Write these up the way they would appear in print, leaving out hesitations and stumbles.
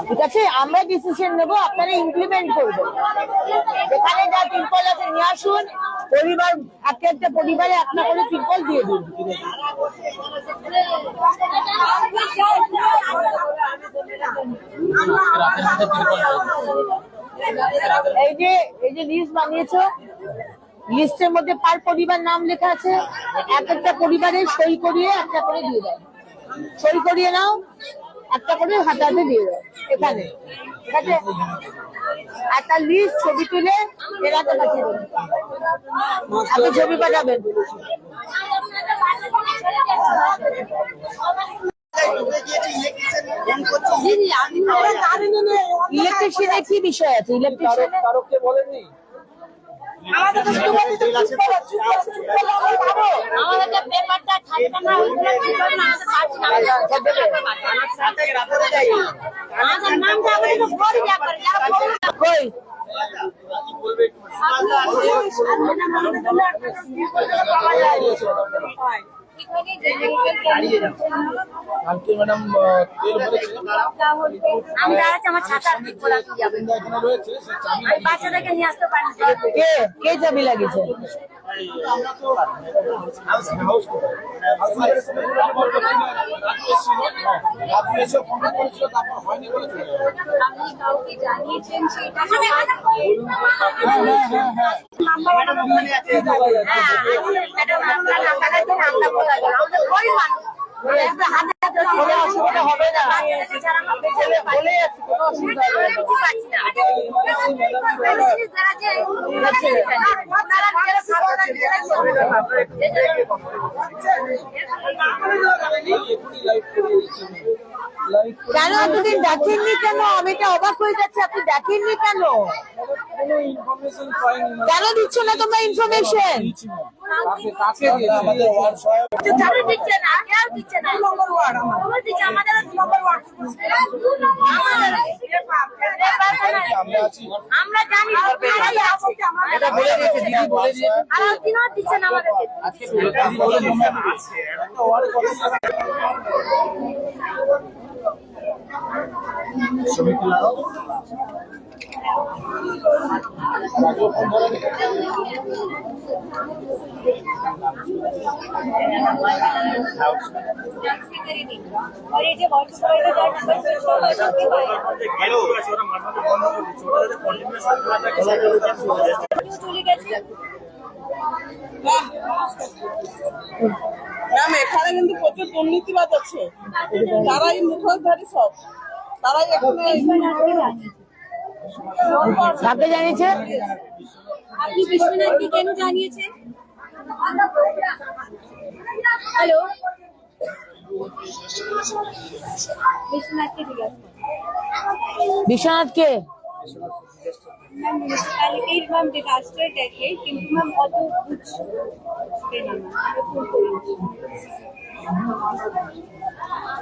ঠিক আছে, আমরা ডিসিশন নেবো, আপনারা ইমপ্লিমেন্ট করবেন। যেখানে যা তিরপল আছে নিয়ে আসুন, পরিবার একটা পরিবারে একটা করে তিরপল দিয়ে দিন। এই যে লিস্ট বানিয়েছো, লিস্টের মধ্যে পার পরিবার নাম লেখা আছে, একটা পরিবারে সই করিয়ে একটা করে দিয়ে দাও। সই করিয়ে নাও, একটা করে হাতে হাতে দিয়ে দাও এখানে, ঠিক আছে? একটা লিস্ট ছবি তুলে এরাতে পাঠিয়ে দেবেন, আপনি ছবি পাঠাবেন। ইলেকট্রিশিয়ানে কি বিষয় আছে? ইলেকট্রিশিয়ানে কারোকে বলেননি? বাচ্চাদেরকে নিয়ে আসতে পারি। কে চাবি লাগিয়েছে? কোনো অসুবিধা হবে না, বলে যাচ্ছি, কোনো অসুবিধা হবে কেন? এতদিন দেখেননি কেন? আমি এটা অবাক হয়ে যাচ্ছি, আপনি দেখেননি কেন? কেন দিচ্ছ না তোমরা ইনফরমেশন? আমরা জানি দিচ্ছেন আমাদেরকে। और ये जो व्हाट्सएप ম্যাম, এখানে কিন্তু প্রচুর দুর্নীতিবাদ আছে, তারাই মুখোশধারী সব, তারাই এখানে কাকে জানিয়েছে? আপনি বিশ্বনাথকে কেন জানিয়েছেন? হ্যালো, বিশ্বনাথকে জিজ্ঞাসা। বিশ্বনাথকে? मैम म्यूनिसिपैलिटी मैम डिजास्टर देखिए কিন্তু मैम অত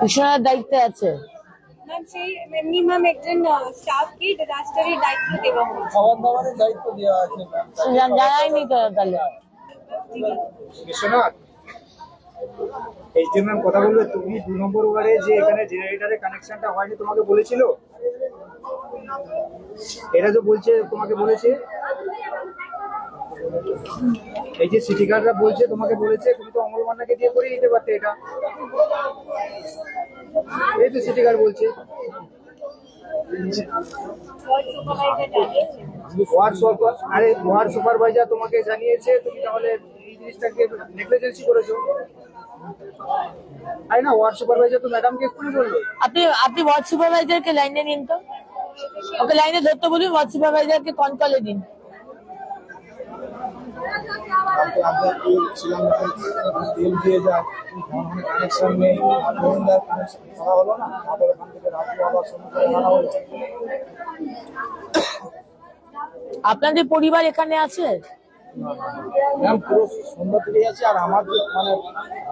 বিশ্বনাথ দায়িত্বে আছে मैम সেই এমনি मैम একজন স্টাফকে ডিজাস্টারের দায়িত্ব দেওয়া হয়েছে, খাবার দাবারের দায়িত্ব দেওয়া আছে। জানাইনি তো তাহলে। বিশ্বনাথ, এই যে ম্যাম কথা বলবে, তুমি 2 নম্বর ওয়ার্ডে যে এখানে জেনারেটরের কানেকশনটা হয়নি তোমাকে বলেছিল? এটা তো বলছে তোমাকে বলেছে, এই যে সিটি গার্ডরা বলছে তোমাকে বলেছে, তুমি তো অমল মান্নাকে দিয়ে করিয়ে দিতে পারতে এটা। এই তো সিটি গার্ড বলছে। ওয়ার্ড সুপারভাইজার তোমাকে জানিয়েছে, তুমি তাহলে এই জিনিসটাকে নেগলিজেন্সি করেছো, তাই না? ওয়ার্ড সুপারভাইজার তো ম্যাডামকে এক্ষুনি বললো। আপনি ওয়ার্ড সুপারভাইজারকে লাইনে নিন তো, ওকে লাইনে ধরতে বলুন, ওয়ার্ড সুপারভাইজারকে কনকলে দিন। তেল দিয়ে যায়, কানেকশন নেই, কানেকশন করা হলো না, আবার ওখান থেকে রাত্রে আবার সমুদ্রে আনা হলো। আপনাদের পরিবার এখানে আছে? ম্যাম পুরো সন্ধ্যা থেকে আছে, আর আমার যে মানে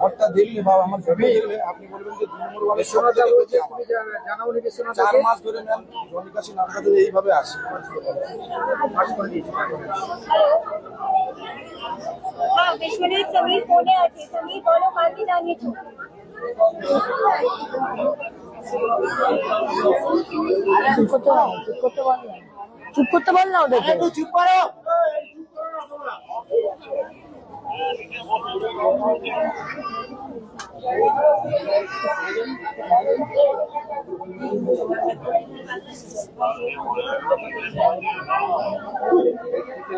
ঘরটা দেখলে বা আমার ভেবে দেখলে আপনি বলবেন যে 2 নম্বর ওয়ার্ডে সোনাটা বলছে, আপনি জানাও নাকি সোনা 4 মাস ধরে ম্যাম জনিকাশি নামটা ধরে এইভাবে আসে। হ্যাঁ, বিশ্বনাথ সমীর ফোনে আছে, সমীর বলো কাকে জানিয়েছো? চুপ করতে বল না, চুপ করতে বল না, চুপ করতে বল না ওদেরকে। চুপ করো।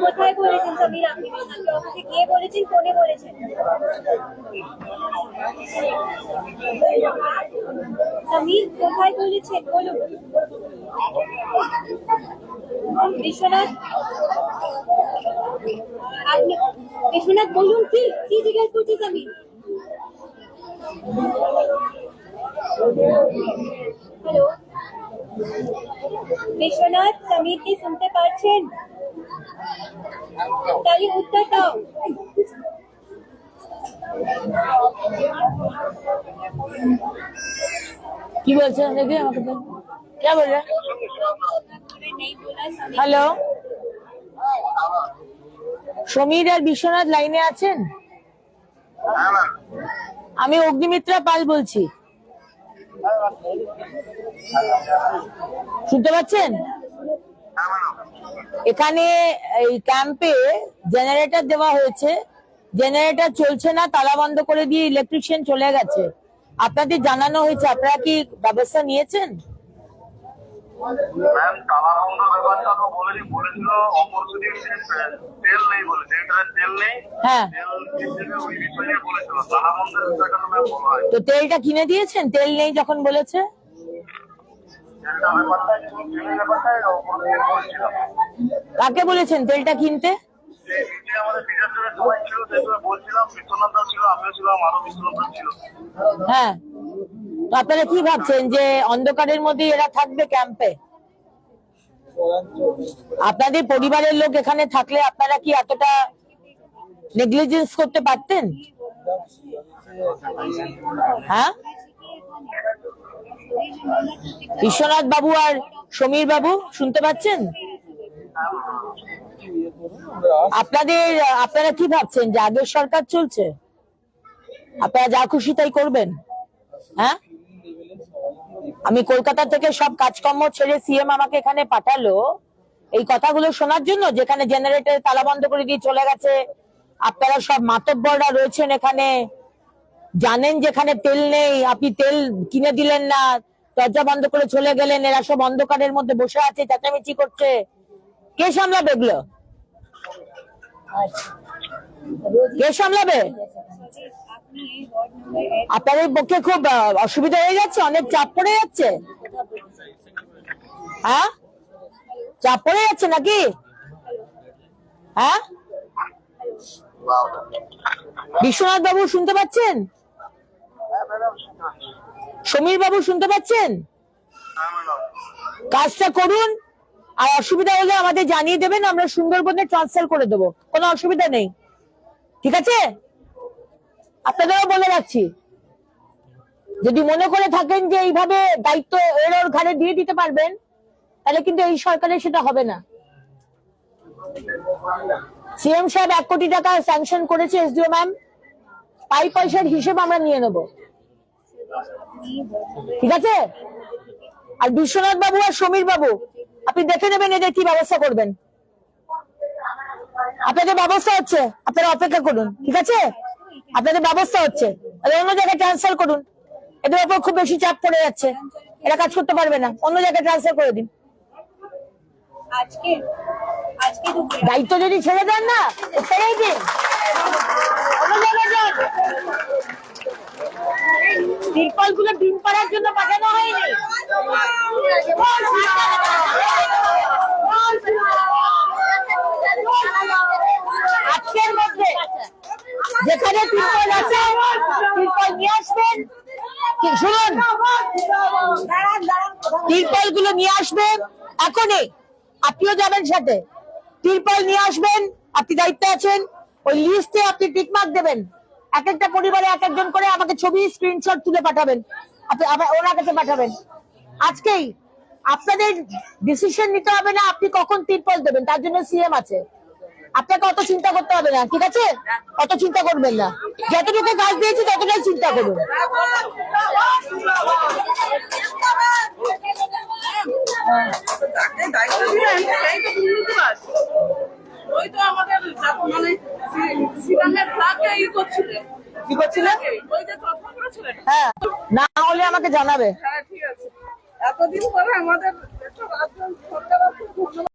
কোথায় বলেছেন সমীর? আপনি বিশ্বনাথকে অফিসে গিয়ে বলেছেন, ফোনে বলেছেন? সমীর কোথায় বলেছেন বলুন। বিশ্বনাথ, আপনি বিশ্বনাথ বলুন, কি কি জিজ্ঞেস করছি সমীর? হ্যালো বিশ্বনাথ, সমীর কি শুনতে পাচ্ছেন? তাহলে উত্তর দাও। কি বলছেন দেখি আমাকে তো क्या बोल रहे? হ্যালো, সমীর আর বিশ্বনাথ লাইনে আছেন? আমি অগ্নিমিত্রা পাল বলছি, শুনতে পাচ্ছেন? এখানে এই ক্যাম্পে জেনারেটর দেওয়া হয়েছে, জেনারেটর চলছে না, তালা বন্ধ করে দিয়ে ইলেকট্রিশিয়ান চলে গেছে। আপনাদের জানানো হয়েছে, আপনারা কি ব্যবস্থা নিয়েছেন? ম্যাম তালা বন্ধ ব্যাপারটা তো বলেছিল অপরচুনিটি তেল নেই বলে, জেনারেটরের তেল নেই, হ্যাঁ, তেল কিনতে ওই বিষয়ে বলেছিল। তালা বন্ধের বিষয়টা তো ম্যাম বলা হয়, তো তেলটা কিনে দিয়েছেন? তেল নেই যখন বলেছে, তেলটা ব্যাপারটা তেলের ব্যাপারটা অপরচুনিটি বলেছিলাম। কাকে বলেছেন তেলটা কিনতে? যে আমাদের ডিজাস্টারের সময় ছিল সেগুলো বলছিলাম, বিশ্বনাথ দা ছিল, আমিও ছিলাম, আরো বিশ্বনাথ দা ছিল। হ্যাঁ, তো আপনারা কি ভাবছেন যে অন্ধকারের মধ্যে এরা থাকবে ক্যাম্পে? আপনাদের পরিবারের লোক এখানে থাকলে আপনারা কি এতটা নেগলিজেন্স করতে পারতেন? হ্যাঁ, বিশ্বনাথ বাবু আর সমীর বাবু শুনতে পাচ্ছেন? আপনারা কি ভাবছেন যে আগের সরকার চলছে, আপনারা যা খুশি তাই করবেন? হ্যাঁ, আমি কলকাতা থেকে সব কাজকর্ম ছেড়ে সিএম আমাকে এখানে পাঠালো এই কথাগুলো শোনার জন্য, যেখানে জেনারেটর তালা বন্ধ করে দিয়ে চলে গেছে। আপনারা সব মাতব্বররা রয়েছেন এখানে, জানেন যেখানে তেল নেই, আপনি তেল কিনে দিলেন না, দরজা বন্ধ করে চলে গেলেন। এরা সব অন্ধকারের মধ্যে বসে আছে, চেঁচামেচি করছে। কে সামলাবে এগুলো? কে সামলাবে? আপনাদের পক্ষে খুব অসুবিধা হয়ে যাচ্ছে, অনেক চাপ পড়ে যাচ্ছে। হ্যাঁ, চাপ পড়ে যাচ্ছে নাকি? হ্যাঁ, বিশ্বনাথ বাবু শুনতে পাচ্ছেন? সমীর বাবু শুনতে পাচ্ছেন? কাজটা করুন, আর অসুবিধা হলে আমাদের জানিয়ে দেবেন, আমরা সুন্দরবনে ট্রান্সফার করে দেবো, কোনো অসুবিধা নেই। ঠিক আছে, আপনাদেরও বলে রাখছি, যদি মনে করে থাকেন যে এইভাবে দায়িত্ব ওর ঘাড়ে দিয়ে দিতে পারবেন, তাহলে কিন্তু এই সরকারের সেটা হবে না। সিএম সাহেব 1 কোটি টাকা স্যাংশন করেছে, এসডিও ম্যাম, পাই পয়সার হিসেব আমরা নিয়ে নেব। ঠিক আছে, আর বিশ্বনাথ বাবু আর সমীর বাবু আপনি দেখে নেবেন এদের কি ব্যবস্থা করবেন। আপনাদের ব্যবস্থা হচ্ছে, আপনারা অপেক্ষা করুন। ঠিক আছে, আপনাদের ব্যবস্থা হচ্ছে, অন্য জায়গায় ট্রান্সফার করুন। এদের উপর খুব বেশি চাপ পড়ে যাচ্ছে, এরা কাজ করতে পারবে না, অন্য জায়গায় ট্রান্সফার করে দিন। আজকে দায়িত্ব যদি ছেড়ে দেন না, ছেড়েই দিন, অন্য জায়গায় যান। তিরপল গুলো ডিম পাড়ার জন্য পাঠানো হয়নি। আজকের মধ্যে যেখানে তিরপল আছে, তিরপল নিয়ে আসবেন। শুনুন, তিরপল গুলো নিয়ে আসবেন এখনই, আপনিও যাবেন সাথে। তিরপল নিয়ে আসবেন, আপনি দায়িত্বে আছেন। ওই লিস্টে আপনি টিকমার্ক দেবেন, এক একটা পরিবারে এক একজন করে আমাকে ছবি স্ক্রিনশট তুলে পাঠাবেন, ওনার কাছে পাঠাবেন আজকেই। আপনাদের ডিসিশন নিতে হবে না আপনি কখন তিরপল দেবেন, তার জন্য সিএম আছে। আপনাকে অত চিন্তা করতে হবে না, ঠিক আছে? অত চিন্তা করবেন না, যতটুকু কাজ দিয়েছি ততটাই চিন্তা করুন। যাকে দায়িত্ব দিলেন সেই তো দুর্নীতিবাজ। ওই তো আমাদের মানে শ্রীরামের ফ্ল্যাগকে করছিলেন। কি করছিলেন? ওই যে তথ্য করেছিলেন। হ্যাঁ, না হলে আমাকে জানাবে। হ্যাঁ ঠিক আছে, এতদিন পরে আমাদের একটা রাজ্য সরকার আছে, ধন্যবাদ।